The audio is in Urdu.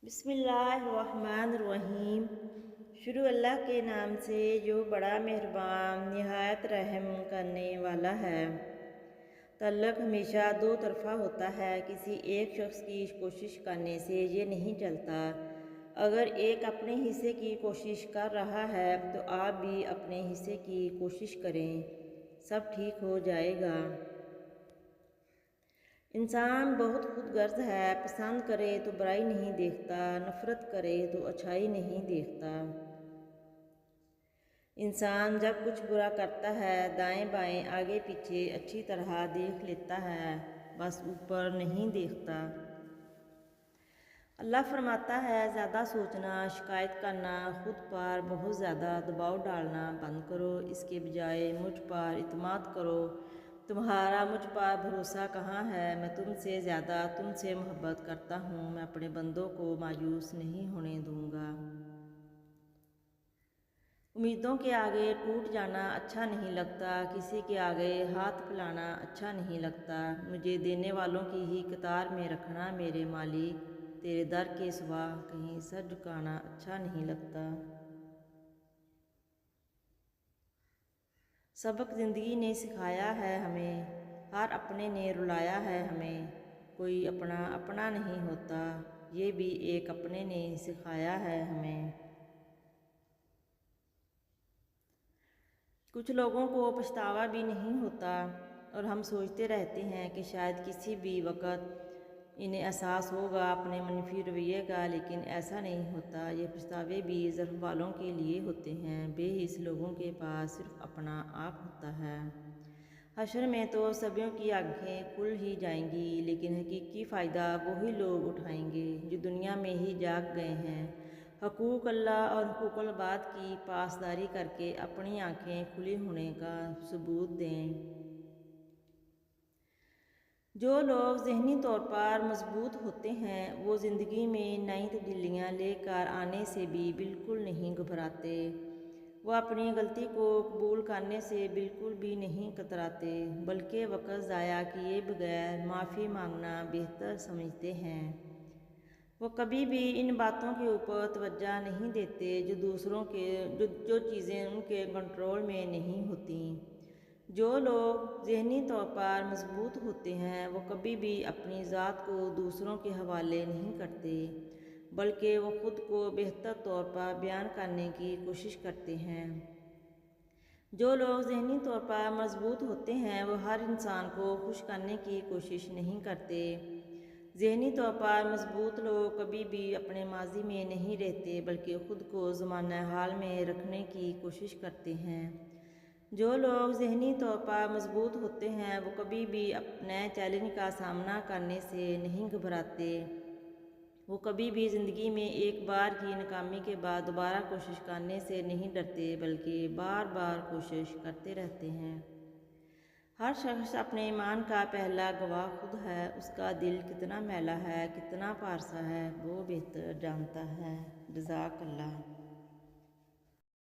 بسم اللہ الرحمن الرحیم۔ شروع اللہ کے نام سے جو بڑا مہربان نہایت رحم کرنے والا ہے۔ تعلق ہمیشہ دو طرفہ ہوتا ہے، کسی ایک شخص کی کوشش کرنے سے یہ نہیں چلتا۔ اگر ایک اپنے حصے کی کوشش کر رہا ہے تو آپ بھی اپنے حصے کی کوشش کریں، سب ٹھیک ہو جائے گا۔ انسان بہت خود غرض ہے، پسند کرے تو برائی نہیں دیکھتا، نفرت کرے تو اچھائی نہیں دیکھتا۔ انسان جب کچھ برا کرتا ہے دائیں بائیں آگے پیچھے اچھی طرح دیکھ لیتا ہے، بس اوپر نہیں دیکھتا۔ اللہ فرماتا ہے زیادہ سوچنا، شکایت کرنا، خود پر بہت زیادہ دباؤ ڈالنا بند کرو، اس کے بجائے مجھ پر اعتماد کرو۔ تمہارا مجھ پر بھروسہ کہاں ہے؟ میں تم سے زیادہ تم سے محبت کرتا ہوں، میں اپنے بندوں کو مایوس نہیں ہونے دوں گا۔ امیدوں کے آگے ٹوٹ جانا اچھا نہیں لگتا، کسی کے آگے ہاتھ پھیلانا اچھا نہیں لگتا۔ مجھے دینے والوں کی ہی قطار میں رکھنا میرے مالک، تیرے در کے سوا کہیں سر جھکانا اچھا نہیں لگتا۔ سبق زندگی نے سکھایا ہے ہمیں، ہر اپنے نے رلایا ہے ہمیں، کوئی اپنا اپنا نہیں ہوتا، یہ بھی ایک اپنے نے سکھایا ہے ہمیں۔ کچھ لوگوں کو پچھتاوا بھی نہیں ہوتا اور ہم سوچتے رہتے ہیں کہ شاید کسی بھی وقت انہیں احساس ہوگا اپنے منفی رویے کا، لیکن ایسا نہیں ہوتا۔ یہ پچھتاوے بھی ظلم والوں کے لیے ہوتے ہیں، بے حس لوگوں کے پاس صرف اپنا آپ ہوتا ہے۔ حشر میں تو سبھیوں کی آنکھیں کھل ہی جائیں گی، لیکن حقیقی فائدہ وہی لوگ اٹھائیں گے جو دنیا میں ہی جاگ گئے ہیں۔ حقوق اللہ اور حقوق العباد کی پاسداری کر کے اپنی آنکھیں کھلی ہونے کا ثبوت دیں۔ جو لوگ ذہنی طور پر مضبوط ہوتے ہیں وہ زندگی میں نئی تبدیلیاں لے کر آنے سے بھی بالکل نہیں گھبراتے، وہ اپنی غلطی کو قبول کرنے سے بالکل بھی نہیں کتراتے، بلکہ وقت ضائع کیے بغیر معافی مانگنا بہتر سمجھتے ہیں۔ وہ کبھی بھی ان باتوں کے اوپر توجہ نہیں دیتے جو چیزیں ان کے کنٹرول میں نہیں ہوتیں۔ جو لوگ ذہنی طور پر مضبوط ہوتے ہیں وہ کبھی بھی اپنی ذات کو دوسروں کے حوالے نہیں کرتے، بلکہ وہ خود کو بہتر طور پر بیان کرنے کی کوشش کرتے ہیں۔ جو لوگ ذہنی طور پر مضبوط ہوتے ہیں وہ ہر انسان کو خوش کرنے کی کوشش نہیں کرتے۔ ذہنی طور پر مضبوط لوگ کبھی بھی اپنے ماضی میں نہیں رہتے، بلکہ خود کو زمانہ حال میں رکھنے کی کوشش کرتے ہیں۔ جو لوگ ذہنی طور پر مضبوط ہوتے ہیں وہ کبھی بھی نئے چیلنج کا سامنا کرنے سے نہیں گھبراتے، وہ کبھی بھی زندگی میں ایک بار کی ناکامی کے بعد دوبارہ کوشش کرنے سے نہیں ڈرتے، بلکہ بار بار کوشش کرتے رہتے ہیں۔ ہر شخص اپنے ایمان کا پہلا گواہ خود ہے، اس کا دل کتنا میلا ہے، کتنا پارسا ہے، وہ بہتر جانتا ہے۔ جزاک اللہ۔